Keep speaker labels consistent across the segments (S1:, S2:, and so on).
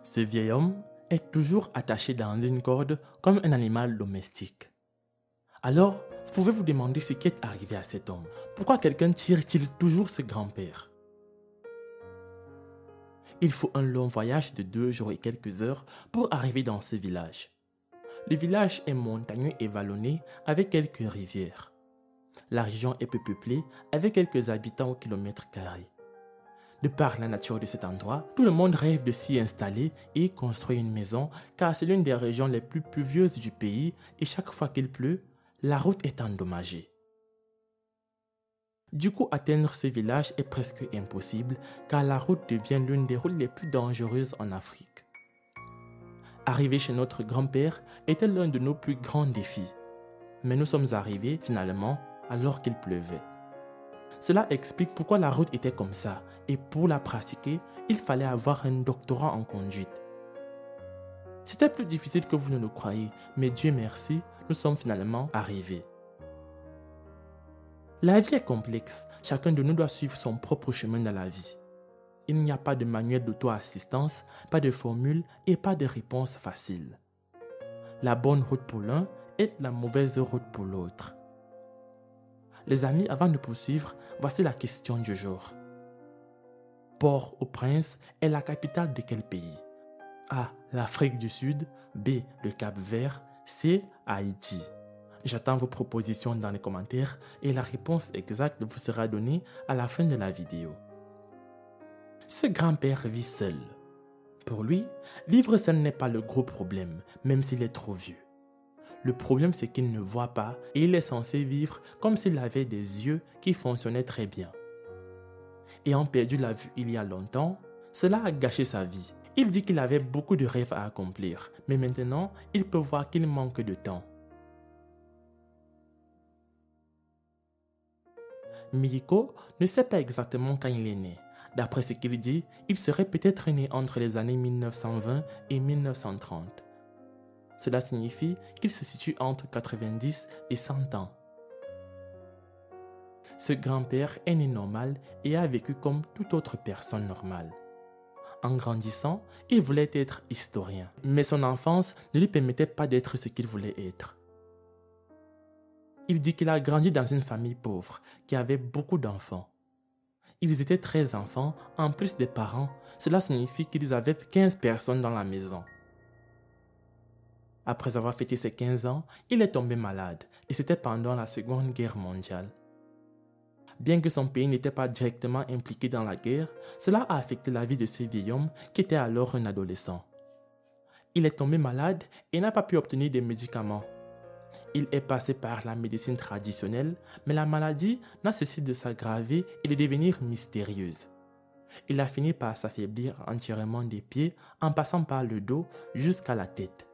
S1: Ce vieil homme est toujours attaché dans une corde comme un animal domestique. Alors, vous pouvez vous demander ce qui est arrivé à cet homme. Pourquoi quelqu'un tire-t-il toujours ce grand-père? Il faut un long voyage de 2 jours et quelques heures pour arriver dans ce village. Le village est montagneux et vallonné avec quelques rivières. La région est peu peuplée avec quelques habitants au kilomètre carré. De par la nature de cet endroit, tout le monde rêve de s'y installer et construire une maison car c'est l'une des régions les plus pluvieuses du pays et chaque fois qu'il pleut, la route est endommagée. Du coup, atteindre ce village est presque impossible car la route devient l'une des routes les plus dangereuses en Afrique. Arriver chez notre grand-père était l'un de nos plus grands défis. Mais nous sommes arrivés finalement alors qu'il pleuvait. Cela explique pourquoi la route était comme ça et pour la pratiquer, il fallait avoir un doctorat en conduite. C'était plus difficile que vous ne le croyez, mais Dieu merci, nous sommes finalement arrivés. La vie est complexe, chacun de nous doit suivre son propre chemin dans la vie. Il n'y a pas de manuel d'auto-assistance, pas de formule et pas de réponse facile. La bonne route pour l'un est la mauvaise route pour l'autre. Les amis, avant de poursuivre, voici la question du jour. Port-au-Prince est la capitale de quel pays? A. L'Afrique du Sud. B. Le Cap-Vert. C. Haïti. J'attends vos propositions dans les commentaires et la réponse exacte vous sera donnée à la fin de la vidéo. Ce grand-père vit seul. Pour lui, vivre seul n'est pas le gros problème, même s'il est trop vieux. Le problème, c'est qu'il ne voit pas et il est censé vivre comme s'il avait des yeux qui fonctionnaient très bien. Ayant perdu la vue il y a longtemps, cela a gâché sa vie. Il dit qu'il avait beaucoup de rêves à accomplir, mais maintenant, il peut voir qu'il manque de temps. Miliko ne sait pas exactement quand il est né. D'après ce qu'il dit, il serait peut-être né entre les années 1920 et 1930. Cela signifie qu'il se situe entre 90 et 100 ans. Ce grand-père est né normal et a vécu comme toute autre personne normale. En grandissant, il voulait être historien, mais son enfance ne lui permettait pas d'être ce qu'il voulait être. Il dit qu'il a grandi dans une famille pauvre qui avait beaucoup d'enfants. Ils étaient 13 enfants, en plus des parents, cela signifie qu'ils avaient 15 personnes dans la maison. Après avoir fêté ses 15 ans, il est tombé malade et c'était pendant la Seconde Guerre mondiale. Bien que son pays n'était pas directement impliqué dans la guerre, cela a affecté la vie de ce vieil homme qui était alors un adolescent. Il est tombé malade et n'a pas pu obtenir des médicaments. Il est passé par la médecine traditionnelle, mais la maladie n'a cessé de s'aggraver et de devenir mystérieuse. Il a fini par s'affaiblir entièrement des pieds en passant par le dos jusqu'à la tête.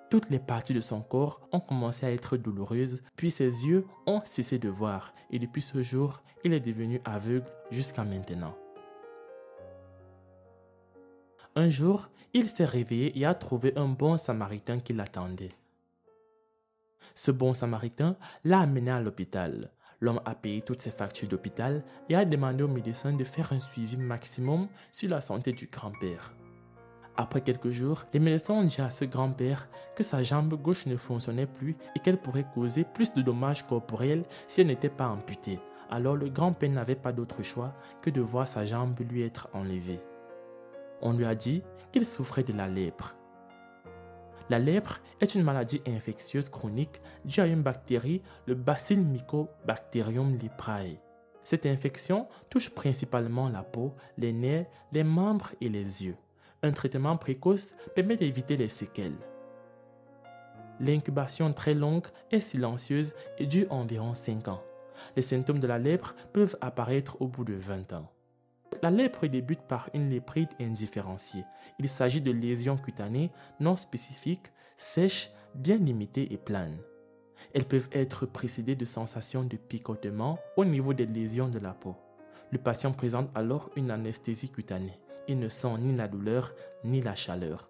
S1: Toutes les parties de son corps ont commencé à être douloureuses, puis ses yeux ont cessé de voir et depuis ce jour, il est devenu aveugle jusqu'à maintenant. Un jour, il s'est réveillé et a trouvé un bon samaritain qui l'attendait. Ce bon samaritain l'a amené à l'hôpital. L'homme a payé toutes ses factures d'hôpital et a demandé au médecin de faire un suivi maximum sur la santé du grand-père. Après quelques jours, les médecins ont dit à ce grand-père que sa jambe gauche ne fonctionnait plus et qu'elle pourrait causer plus de dommages corporels si elle n'était pas amputée. Alors le grand-père n'avait pas d'autre choix que de voir sa jambe lui être enlevée. On lui a dit qu'il souffrait de la lèpre. La lèpre est une maladie infectieuse chronique due à une bactérie, le Bacille Mycobacterium leprae. Cette infection touche principalement la peau, les nerfs, les membres et les yeux. Un traitement précoce permet d'éviter les séquelles. L'incubation très longue est silencieuse et dure environ 5 ans. Les symptômes de la lèpre peuvent apparaître au bout de 20 ans. La lèpre débute par une léprite indifférenciée. Il s'agit de lésions cutanées non spécifiques, sèches, bien limitées et planes. Elles peuvent être précédées de sensations de picotement au niveau des lésions de la peau. Le patient présente alors une anesthésie cutanée. Il ne sent ni la douleur ni la chaleur.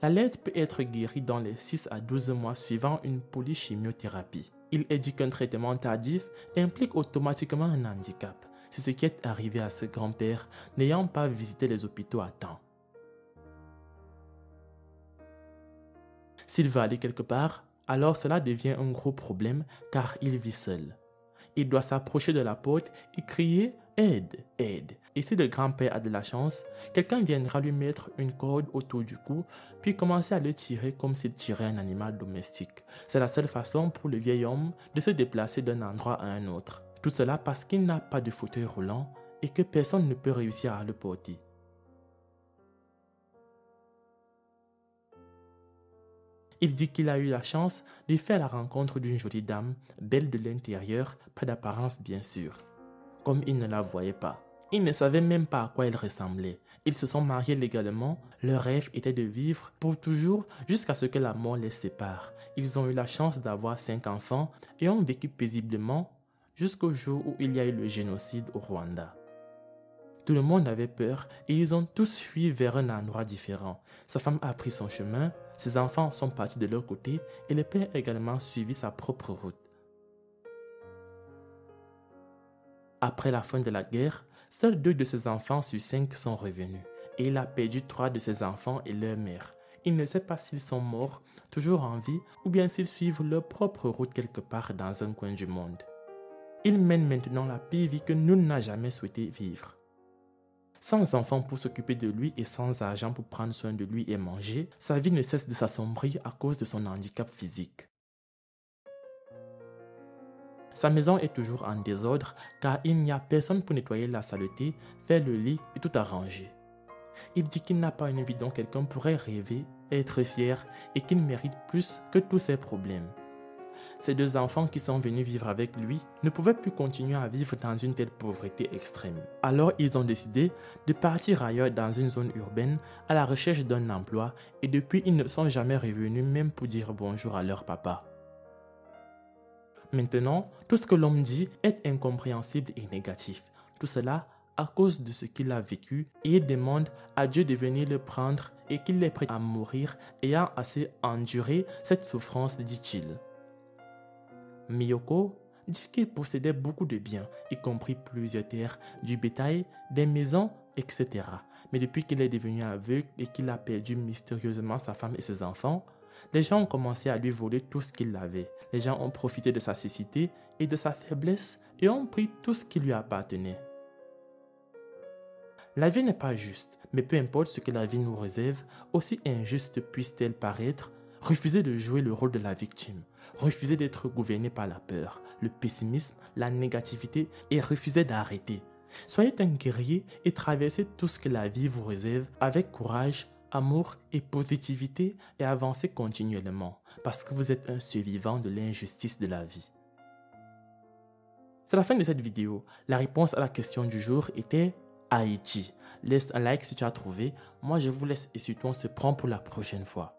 S1: La lèpre peut être guérie dans les 6 à 12 mois suivant une polychimiothérapie. Il est dit qu'un traitement tardif implique automatiquement un handicap. C'est ce qui est arrivé à ce grand-père n'ayant pas visité les hôpitaux à temps. S'il veut aller quelque part, alors cela devient un gros problème car il vit seul. Il doit s'approcher de la porte et crier « Aide, aide !» Et si le grand-père a de la chance, quelqu'un viendra lui mettre une corde autour du cou puis commencer à le tirer comme s'il tirait un animal domestique. C'est la seule façon pour le vieil homme de se déplacer d'un endroit à un autre. Tout cela parce qu'il n'a pas de fauteuil roulant et que personne ne peut réussir à le porter. Il dit qu'il a eu la chance de faire la rencontre d'une jolie dame, belle de l'intérieur, pas d'apparence bien sûr. Comme il ne la voyait pas, il ne savait même pas à quoi elle ressemblait. Ils se sont mariés légalement, leur rêve était de vivre pour toujours jusqu'à ce que la mort les sépare. Ils ont eu la chance d'avoir 5 enfants et ont vécu paisiblement jusqu'au jour où il y a eu le génocide au Rwanda. Tout le monde avait peur et ils ont tous fui vers un endroit différent. Sa femme a pris son chemin, ses enfants sont partis de leur côté et le père a également suivi sa propre route. Après la fin de la guerre, seuls 2 de ses enfants sur 5 sont revenus et il a perdu 3 de ses enfants et leur mère. Il ne sait pas s'ils sont morts, toujours en vie ou bien s'ils suivent leur propre route quelque part dans un coin du monde. Il mène maintenant la pire vie que nul n'a jamais souhaité vivre. Sans enfant pour s'occuper de lui et sans argent pour prendre soin de lui et manger, sa vie ne cesse de s'assombrir à cause de son handicap physique. Sa maison est toujours en désordre car il n'y a personne pour nettoyer la saleté, faire le lit et tout arranger. Il dit qu'il n'a pas une vie dont quelqu'un pourrait rêver, être fier et qu'il mérite plus que tous ses problèmes. Ses 2 enfants qui sont venus vivre avec lui ne pouvaient plus continuer à vivre dans une telle pauvreté extrême. Alors ils ont décidé de partir ailleurs dans une zone urbaine à la recherche d'un emploi et depuis ils ne sont jamais revenus même pour dire bonjour à leur papa. Maintenant, tout ce que l'homme dit est incompréhensible et négatif. Tout cela à cause de ce qu'il a vécu et il demande à Dieu de venir le prendre et qu'il est prêt à mourir ayant assez enduré cette souffrance, dit-il. Miyoko dit qu'il possédait beaucoup de biens, y compris plusieurs terres, du bétail, des maisons, etc. Mais depuis qu'il est devenu aveugle et qu'il a perdu mystérieusement sa femme et ses enfants, les gens ont commencé à lui voler tout ce qu'il avait. Les gens ont profité de sa cécité et de sa faiblesse et ont pris tout ce qui lui appartenait. La vie n'est pas juste, mais peu importe ce que la vie nous réserve, aussi injuste puisse-t-elle paraître, refuser de jouer le rôle de la victime, refuser d'être gouverné par la peur, le pessimisme, la négativité et refuser d'arrêter. Soyez un guerrier et traversez tout ce que la vie vous réserve avec courage, amour et positivité et avancez continuellement parce que vous êtes un survivant de l'injustice de la vie. C'est la fin de cette vidéo. La réponse à la question du jour était Haïti. Laisse un like si tu as trouvé. Moi je vous laisse et surtout on se prend pour la prochaine fois.